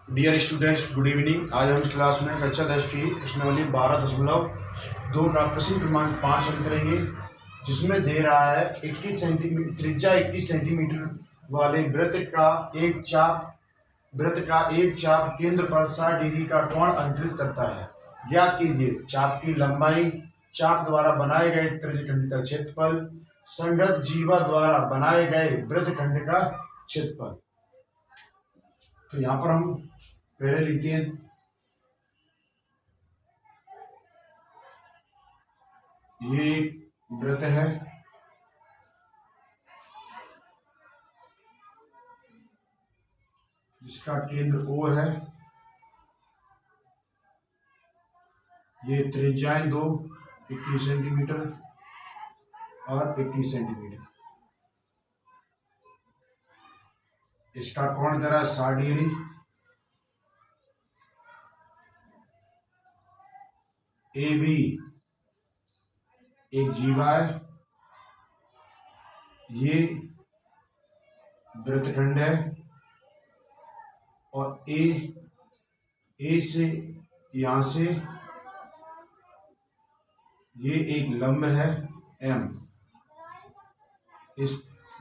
Dear students, good evening. आज हम इस क्लास में कक्षा 10 की प्रश्नावली 12.2 का प्रश्न क्रमांक 5 हल करेंगे, जिसमें दे रहा है 21 सेंटीमीटर त्रिज्या 21 सेंटीमीटर वाले वृत्त का एक चाप केंद्र पर 60 डिग्री का कोण अंतरित करता है। ज्ञात कीजिए चाप की लंबाई, चाप द्वारा बनाए गए त्रिज्यखंड का क्षेत्रफल, संगत जीवा द्वारा बनाए गए वृत्तखंड का क्षेत्रफल। तो यहाँ पर हम पहले लिखते हैं ये एक वृत्त है, जिसका केंद्र O है। ये त्रिज्याएं दो 21 सेंटीमीटर और 21 सेंटीमीटर। इसका कोण जरा 60 डिग्री। ए बी एक जीवा है, ये वृत्तखंड है, और ए से यहां से ये एक लंब है M, इस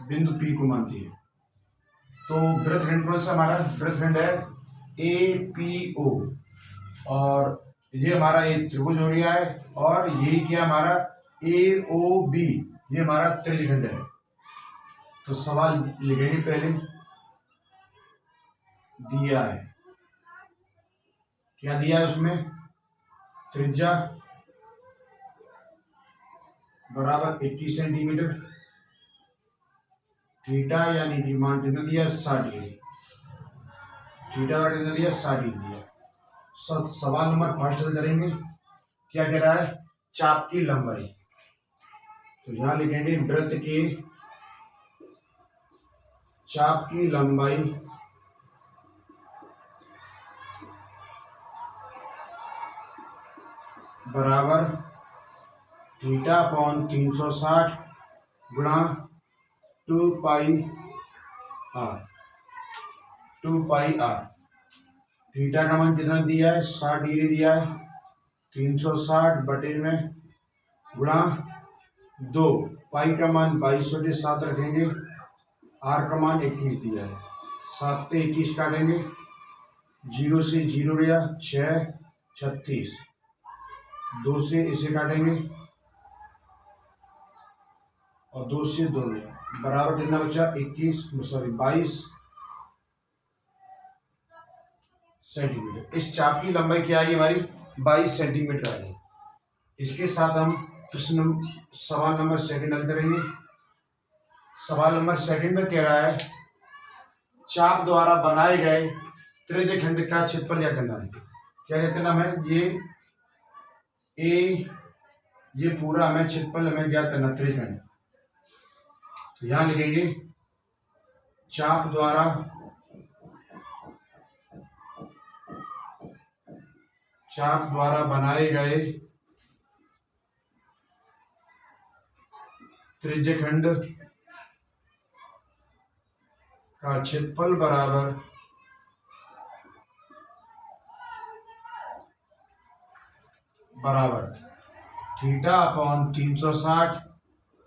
बिंदु P को मानती है। तो वृत्तखंड कौन सा हमारा वृत्तखंड है APO, और ये हमारा एक त्रिभुज हो गया है, और ये क्या हमारा AOB, ये हमारा त्रिज्यखंड है। तो सवाल लिखेंगे, पहले दिया है, क्या दिया है उसमें, त्रिज्या बराबर 21 सेंटीमीटर, थीटा यानी कि मान कितना दिया 60 डिग्री, थीटा का कितना दिया 60 डिग्री दिया। सवाल नंबर फर्स्ट हल करेंगे। क्या कह रहा है, चाप की लंबाई। तो यहां लिखेंगे वृत्त के चाप की लंबाई बराबर थीटा अपॉन 360 गुणा 2 पाई आर। थीटा का मान कितना दिया है 60 डिग्री दिया है, 360 बटे में गुणा 2, पाई का मान 22/7 रखेंगे, आर का मान 21 दिया है, 7 से 21 काटेंगे, 0 से 0 गया 6, 36, 2 से इसे काटेंगे और 2 से 2 गया, बराबर कितना बचा 22 सेंटीमीटर। इस चाप की लंबाई क्या आएगी हमारी 22 सेंटीमीटर आएगी। इसके साथ हम सवाल नंबर सेकंड हल करेंगे। सवाल नंबर सेकंड में कह रहा है चाप द्वारा बनाए गए त्रिज्यखंड का क्षेत्रफल क्या करना है। क्या कहते हैं हमें ये पूरा हमें क्षेत्रफल हमें ज्ञात करना त्रिज्यखंड। तो यहां लिखेंगे चाप द्वारा बनाए गए त्रिज्यखंड का क्षेत्रफल बराबर थीटा अपॉन 360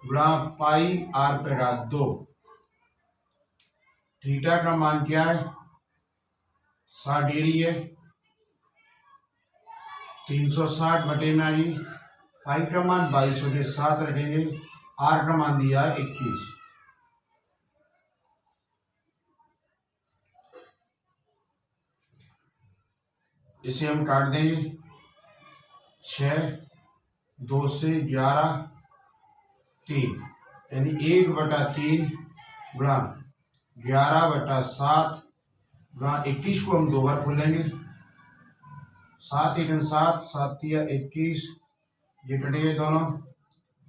गुणा पाई आर पे का 2। थीटा का मान क्या है 60 डिग्री है, 360 बटे में आएगी, पाई का मान 22/7 रखेंगे, आर का मान दिया है 21। इसे हम काट देंगे, 6, 2 से 11, 3, यानी 1/3 गुणा 11/7 गुणा 21 को हम 2 बार खोलेंगे, 7 × 7, 7 × 21, ये कटेंगे दोनों,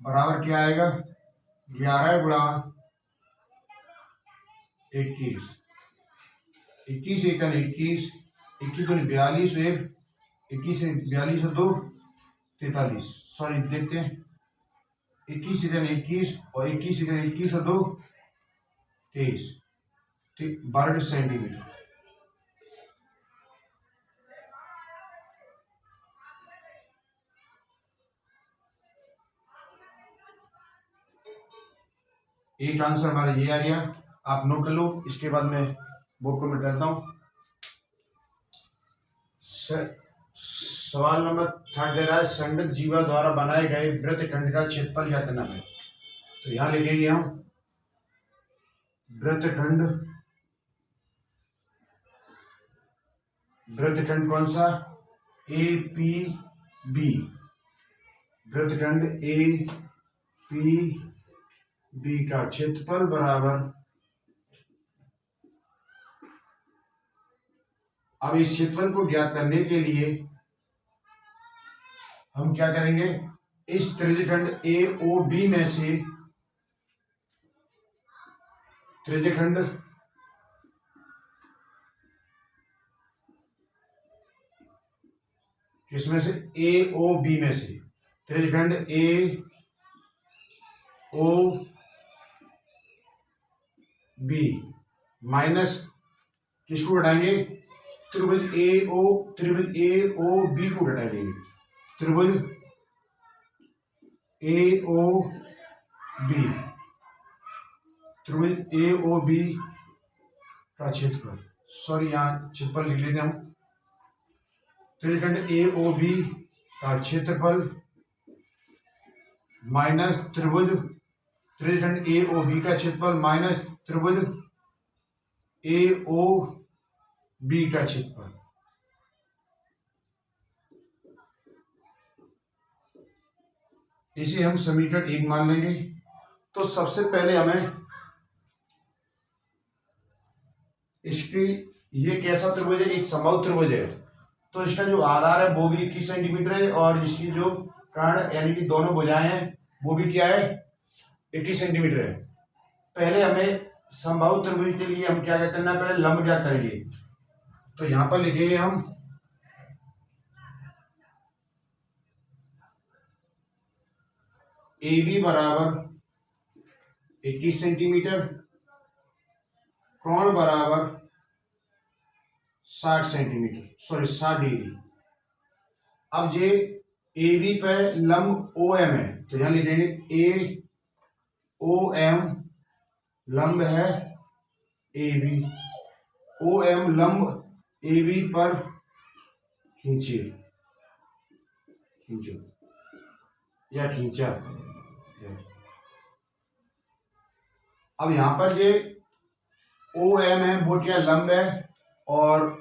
बराबर क्या आएगा 11 गुणा 21, 21 × 21, 21 दूनी 42, 21 42 और 2 43, सॉरी देखते हैं 21 × 21 और 21 × 21 और 2 23, ठीक, वर्ग सेंटीमीटर। एक आंसर हमारा ये आ गया, आप नोट कर लो। इसके बाद मैं बोर्ड को मिटाता हूँ। सवाल नंबर 3 दे रहा है, संगत जीवा द्वारा बनाए गए वृत्तखंड का क्षेत्रफल कितना है। तो यहां लिखेंगे हम वृत्तखंड, वृत्तखंड कौन सा, ए पी बी, वृत्तखंड ए पी बी का क्षेत्रफल बराबर, अब इस क्षेत्रफल को ज्ञात करने के लिए हम क्या करेंगे, इस त्रिज्यखंड ए ओ बी में से, त्रिज्यखंड किसमें से, ए ओ बी में से, त्रिज्यखंड ए ओ बी माइनस किसको घटाएंगे, त्रिभुज ए ओ बी को घटा देंगे, त्रिभुज ए ओ बी, त्रिभुज ए ओ बी का क्षेत्रफल, सॉरी यहाँ क्षेत्रफल लिख लेते हम, त्रिज्यखंड ए ओ बी का क्षेत्रफल माइनस त्रिभुज, त्रिज्यखंड ए ओ बी का क्षेत्रफल माइनस त्रिभुज ए ओ बी का क्षेत्रफल। इसे हम समीकरण 1 मान लेंगे। तो सबसे पहले हमें इसकी, ये कैसा त्रिभुज है, एक समबाहु त्रिभुज है, तो इसका जो आधार है वो भी 21 सेंटीमीटर है और इसकी जो कर्ण यानी कि दोनों भुजाएं हैं वो भी क्या है, 21 सेंटीमीटर है। पहले हमें समबाहु त्रिभुज के लिए हम क्या करना है, पहले लंब ज्ञात करेंगे। तो यहां पर लिखेंगे हम ए बी बराबर 21 सेंटीमीटर, कोण बराबर 60 सेंटीमीटर, सॉरी 60 डिग्री। अब ये ए बी पर लंब ओ एम है, तो यहां लिखेंगे ए ओ एम लंब है ए बी, ओ एम लंब ए बी पर खींचिए, खींचो या खींचा। अब यहां पर ये ओ एम है वो क्या लंब है, और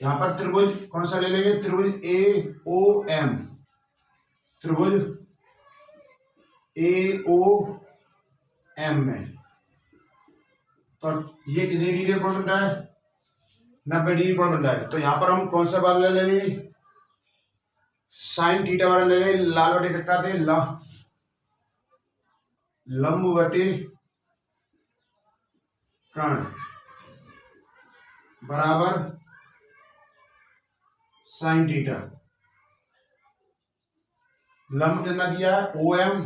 यहां पर त्रिभुज कौन सा ले लेंगे, त्रिभुज ए ओ एम, त्रिभुज ए ओ एम में, तो ये कितनी डिग्री कोण बनता है, 90 डिग्री कोण बनता है। तो यहां पर हम कौन सा वाला ले लेंगे, साइन थीटा वाला ले लेंगे, लाल बटे कटका दे लंब बटे कर्ण बराबर साइन थीटा। लंब कितना दिया है ओ एम,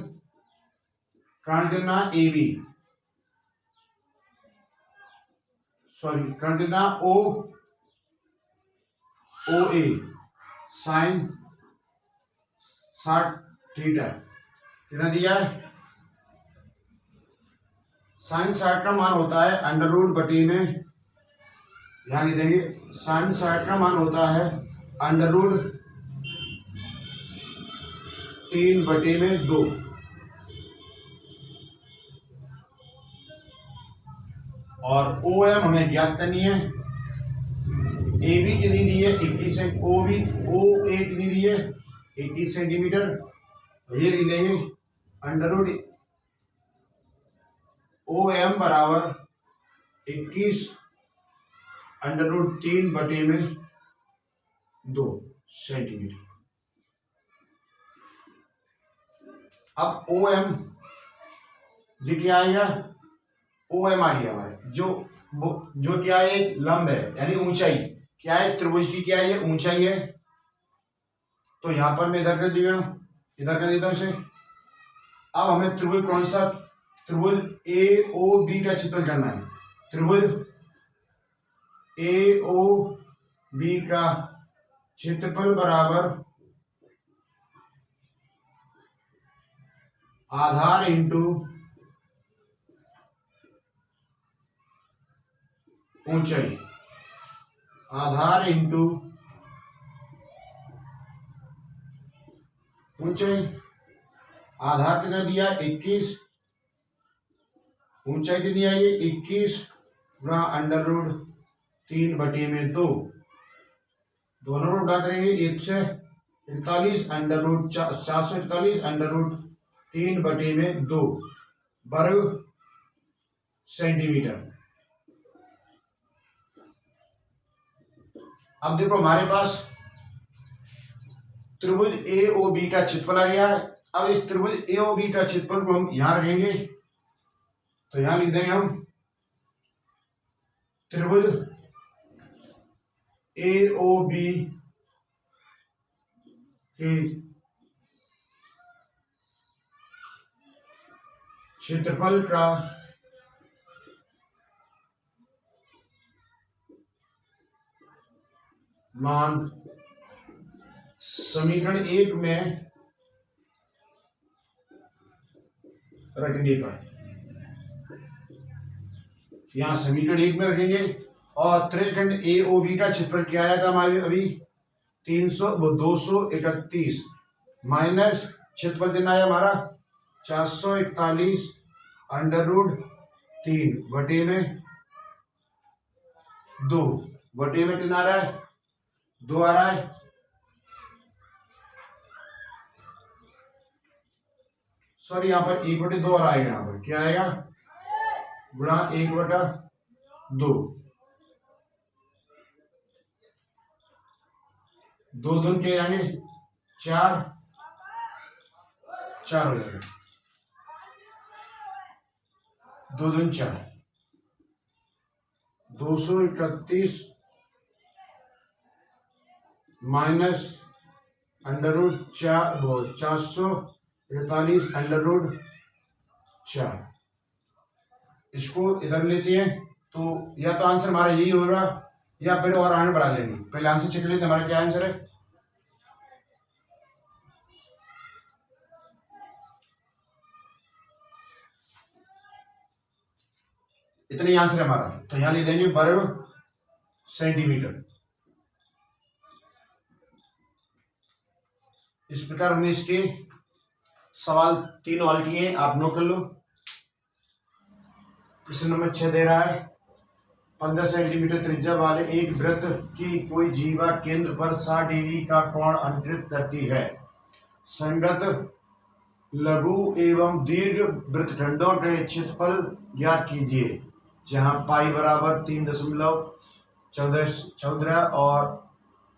कर्ण कितना ए बी, सॉरी कर्ण कितना ओ ए, साइन 60 थीटा कितना दिया है, साइन 60 का मान होता है अंडर रूट बटे में, ध्यान देंगे साइन 60 का मान होता है अंडर रूट 3 बटे में 2। और ओ एम हमें ज्ञात करनी है, ए बी कितनी दी है 21 सेंट, ओ ए कितनी दी है 21 सेंटीमीटर, ये लिख लेंगे अंडर रूट ओ एम बराबर 21 अंडर रूट 3 बटे में 2 सेंटीमीटर। अब ओ एम जी क्या आएगा, ओ एम आ गया हमारे, जो क्या है लंब है यानी ऊंचाई, क्या है त्रिभुज की क्या है ऊंचाई है। तो यहां पर मैं इधर कर दिया, इधर कर देता हूं इसे। अब हमें त्रिभुज कौन सा, त्रिभुज ए ओ बी का क्षेत्रफल करना है, त्रिभुज ए ओ बी का क्षेत्रफल बराबर आधार इंटू ऊंचाई आधार इंटू ऊंचाई। आधार कितना दिया 21, ऊंचाई कितनी आई है 21 गुणा अंडर रूट 3/2। दोनों रूट उड़ा करेंगे 141 अंडर रूट 441 अंडर रूट 3/2 वर्ग सेंटीमीटर। अब देखो हमारे पास त्रिभुज ए ओ बी का क्षेत्रफल आ गया है। अब इस त्रिभुज ए ओ बी का क्षेत्रफल को हम यहां रखेंगे, तो यहां लिख देंगे हम त्रिभुज ए ओ बी के क्षेत्रफल का मान समीकरण 1 में रखने पर, यहां समीकरण 1 में रखेंगे। और त्रिभुज ए ओ बी का क्षेत्रफल क्या आया था हमारे अभी 231 माइनस क्षेत्रफल कितना आया हमारा 441 अंडर रूट 3/2 बटे में कितना आ रहा है 2 आ रहा है। सॉरी यहां पर 1/2 और आएगा, यहां पर क्या आएगा गुणा 1/2, 2 दून के यानी 4 4 हो जाएगा, 2 दून 4 231 minus under root 441 under root 4। इसको इधर लेते हैं तो या तो आंसर हमारा यही होगा या फिर और आगे बढ़ा लेंगे। पहले आंसर चेक लेते हैं हमारा क्या आंसर है। इतना ही आंसर है हमारा, तो यहां लिख देंगे वर्ग सेंटीमीटर। इस प्रकार हमने इसके सवाल 3 हल किए, आप नोट कर लो। प्रश्न नंबर 6 दे रहा है 15 सेंटीमीटर त्रिज्या वाले एक वृत्त की कोई जीवा केंद्र पर 60 डिग्री का कोण अंकित करती है। संगत लघु एवं दीर्घ वृत्तखंडों के क्षेत्रफल ज्ञात कीजिए, जहां पाई बराबर 3.14 और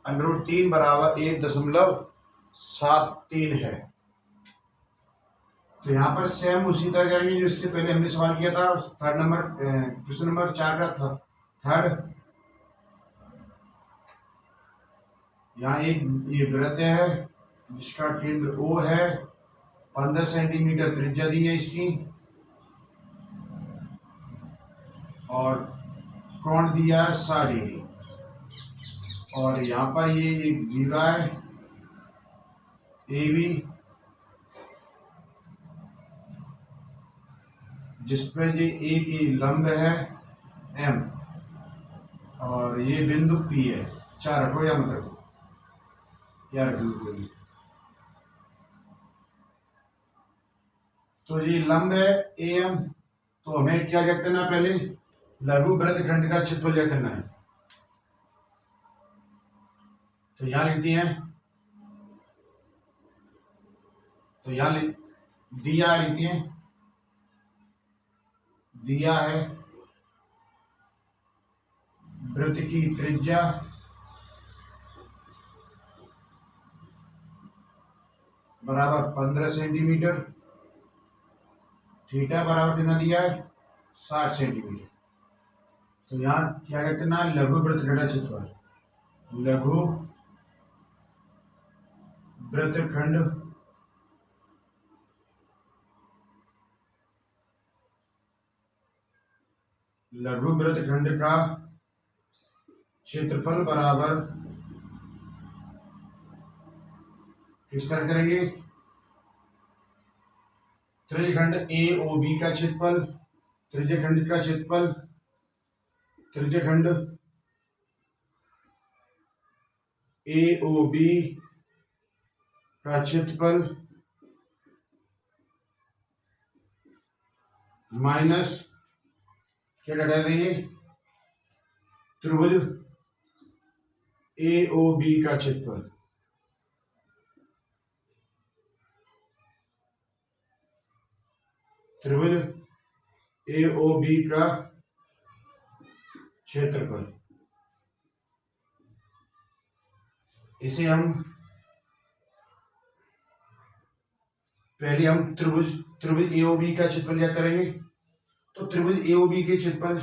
√3 बराबर 1.73 है। तो यहाँ पर सेम उसी तरह करेंगे जिससे पहले हमने सवाल किया था। थर्ड नंबर प्रश्न नंबर 4 का था थर्ड। यहाँ एक ये वृत्त है जिसका केंद्र O है, 15 सेंटीमीटर त्रिज्या दी है इसकी, और कोण दिया है 60 डिग्री। और यहाँ पर ये एक जीवा है AB जिसपे ये एक ही लंब है M और ये बिंदु P है। 4 रखो या मत रखो, क्या रखो। तो ये लंब है AM, तो हमें क्या करना है पहले लघु वृत्तखंड का क्षेत्रफल क्या करना है। तो यहां लिखती हैं, तो यहां दिया लिखती हैं, दिया है वृत्त की त्रिज्या बराबर 15 सेंटीमीटर, थीटा बराबर कितना दिया है 60 सेंटीमीटर। तो यहाँ क्या करना है लघु वृत्तखंड क्षेत्रफल, लघु वृत्तखंड लघु वृत्तखंड का क्षेत्रफल बराबर किस तरह करेंगे त्रिज्यखंड AOB का क्षेत्रफल, त्रिज्यखंड का क्षेत्रफल त्रिज्यखंड AOB का क्षेत्रफल माइनस क्या डाल देंगे, त्रिभुज AOB का क्षेत्रफल। त्रिभुज AOB का क्षेत्रफल, इसे हम पहले त्रिभुज AOB का क्षेत्रफल क्या करेंगे। तो त्रिभुज AOB के क्षेत्रफल,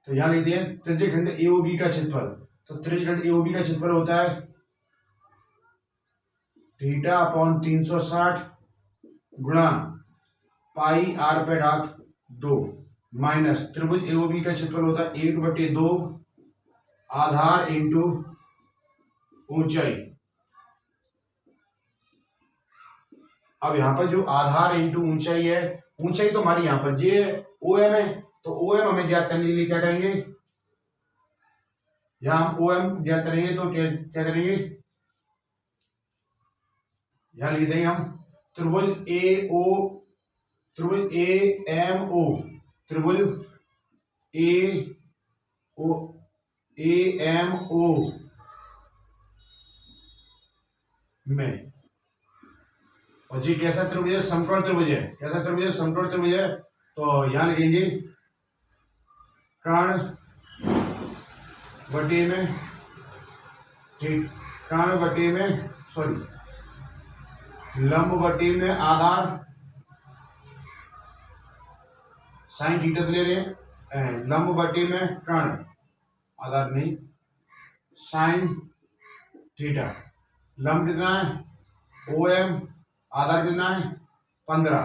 तो यहां लिखते हैं त्रिज्यखंड AOB का क्षेत्रफल। तो त्रिज्यखंड AOB का क्षेत्रफल होता है θ/360 गुणा पाई r/2 माइनस त्रिभुज AOB का क्षेत्रफल होता है 1/2 आधार इंटू ऊंचाई। अब यहाँ पर जो आधार इंटू ऊंचाई है, ऊंचाई तो हमारी यहाँ पर ये OM है, तो OM हमें ज्ञात करने के लिए क्या करेंगे, यहाँ हम OM ज्ञात करेंगे तो क्या करेंगे, यहाँ लिख देंगे हम त्रिभुज AMO, त्रिभुज AMO में, और जी कैसा त्रिभुज है, समकोण त्रिभुज है। कैसा त्रिभुज है, समकोण त्रिभुज है। तो यहां लिखेंगे कर्ण बटे में लंब बटे में आधार, साइन थीटा ले रहे हैं, लंब बटे में कर्ण, आधार नहीं, साइन थीटा। लंब कितना है OM, आधार कितना है 15,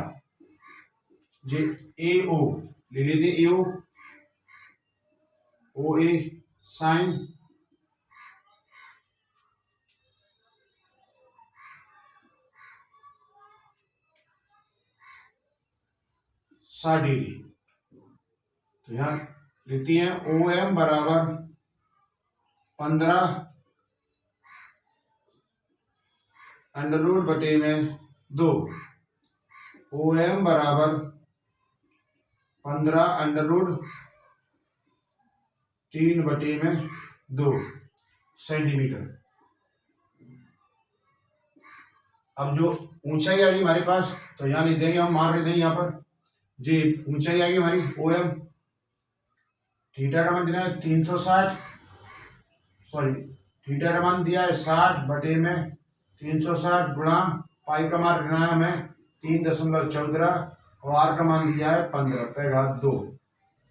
जी AO ले लेते OA साइन /60। तो यहां लिखती है OM बराबर 15 √2, OM बराबर 15 √3/2 सेंटीमीटर। अब जो ऊंचाई आएगी हमारे पास, तो यहां लिख देंगे, हम मान रहे देंगे यहाँ पर जी ऊंचाई आएगी हमारी OM, थीटा का मान दिया है 360, सॉरी थीटा का मान दिया है 60/360 गुणा पाई का मान रखना है हमें 3.14 और आर का मान दिया है 15/2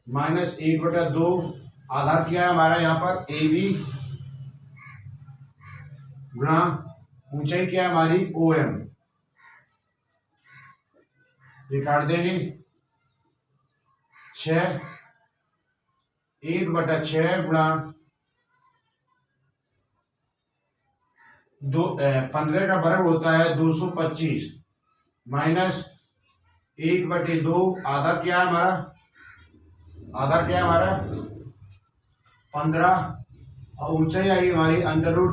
माइनस 1/2 आधार किया है हमारा यहाँ पर AB गुणा ऊंचाई क्या है हमारी OM, ये काट देंगे 6, 1/6 गुणा 15 का वर्ग होता है 225 माइनस 1/2 आधार क्या है हमारा, 15 और ऊंचाई आएगी हमारी √2।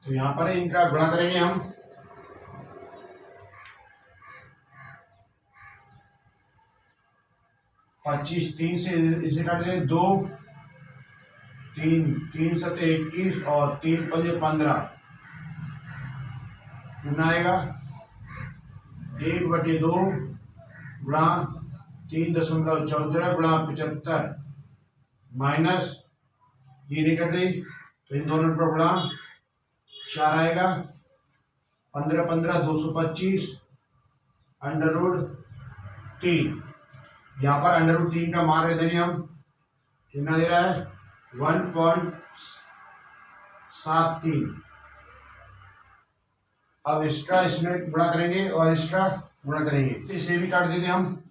तो यहां पर इनका गुणा करेंगे हम, 25 3 से इसे काट देंगे 2 3 3 7 21 और 3 5 15 कितना आएगा 1/2 गुणा 3.14 गुणा 75 माइनस ये नहीं कट रही तो इन दोनों का गुणा 4 आएगा 15 15 225 √3। यहाँ पर √3 का मान रहे देंगे हम, कितना दे रहा है 1.73। अब इसका इसमें गुणा करेंगे और इसका गुणा करेंगे, इसे भी काट देते हम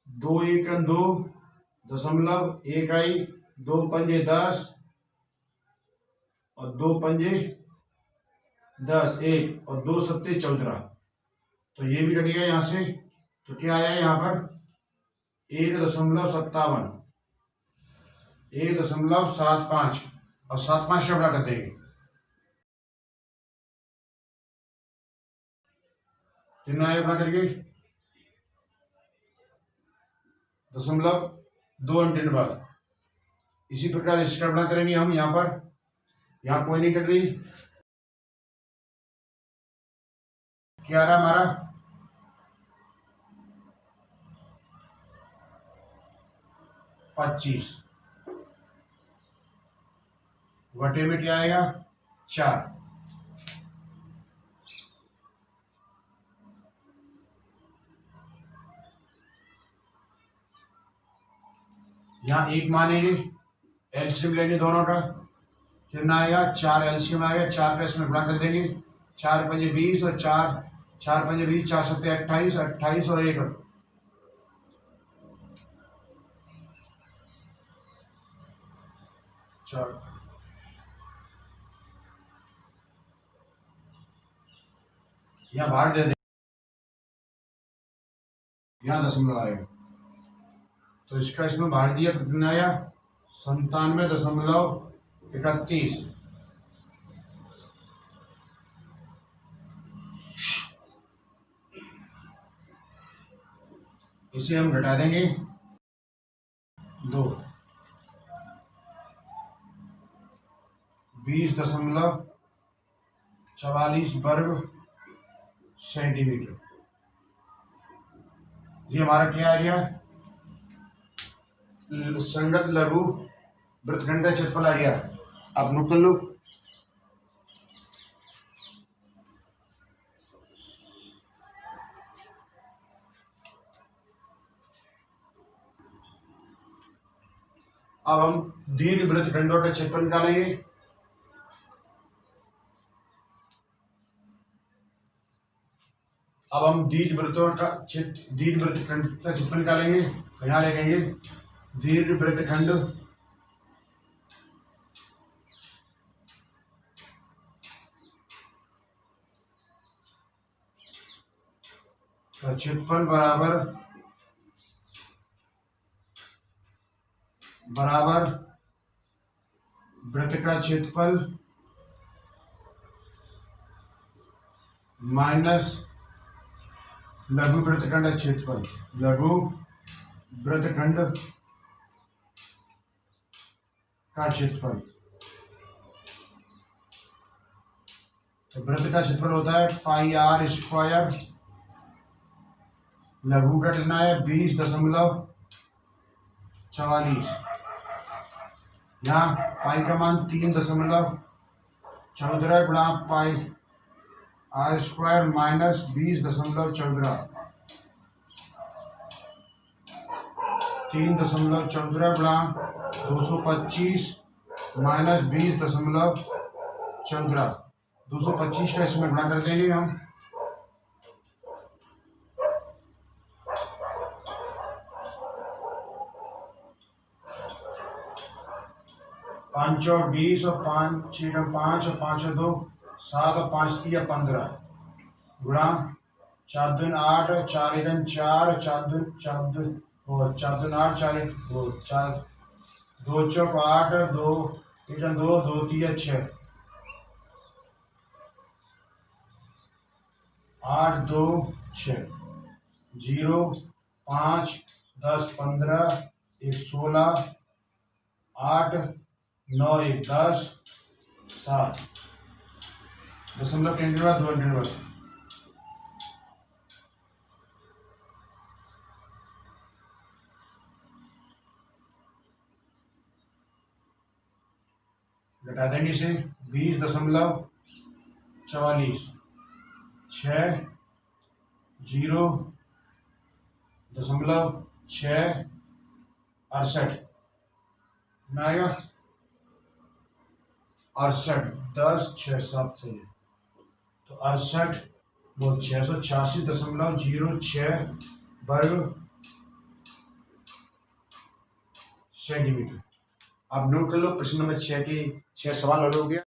2 1 2 दशमलव 1 दो पंजे 10 और दो पंजे 10, एक और दो सत्ते 14। तो ये भी कटेगा यहां से। तो क्या आया यहां पर 1.57, 1.75 और 7 5 शबड़ा कर देंगे। कितना आया अपना करके 0.2 बाद। इसी प्रकार इसका अपना करेंगे हम यहाँ पर। यहाँ कोई नहीं कट रही। क्या आ रहा हमारा 25 वटे में क्या आएगा 4। यहाँ एक मानेंगे, एलसीएम लेंगे दोनों का। कितना आएगा 4 एलसीएम आएगा, 4 का इसमें गुणा कर देंगे। 4 पंजे 20 और 4 पंजे 20, 4 सत्ते 28, 28 और 1 4। यहाँ बाहर दे दें, यहाँ 0 आएगा। तो इसका इसमें बाहर दिया तो कितना आया 97.31। इसे हम घटा देंगे 2, 20.44 वर्ग सेंटीमीटर। ये हमारा क्या आ गया संगत लघु वृत्तखंड क्षेत्रफल आ गया। आप नोट कर लो। अब हम दीर्घ वृत्तखंडों का क्षेत्रफल निकालेंगे। अब हम दीर्घ वृत्तखंड का क्षेत्रफल निकालेंगे। तो यहाँ लिखेंगे दीर्घ वृत्तखंड का क्षेत्रफल बराबर वृत्त का क्षेत्रफल माइनस लघु वृत्तखंड का क्षेत्रफल। लघु वृत्तखंड का क्षेत्रफल। तो वृत्त का क्षेत्रफल होता है पाई आर स्क्वायर। लघु का कितना है 20.44। यहाँ पाई का मान 3.14 गुणा पाई आर स्क्वायर माइनस 20.14। 3.14 गुणा 225 माइनस 20.14। 225 का इसमें गुणा कर देंगे हम। 5 और 20 और 5 और 5 और 5 और 2 7 और 5 3 15 गुणा 4 दूनी 8 4 1 4 4 2 और 4 दूनी 8 4 2 4 2 चौक 8 2 1 2 2 3 6 8 2 6 0 5 10 15 1 16 8 9 1 10 7 दशमलव के बाद 2 अंक बाद। घटा देंगे इसे 20.44 6 0.668 आएगा 68 10 6 7 से। तो 68 वो 686.06 वर्ग सेंटीमीटर। आप नोट कर लो, प्रश्न नंबर 6 के 6 सवाल हल हो गया।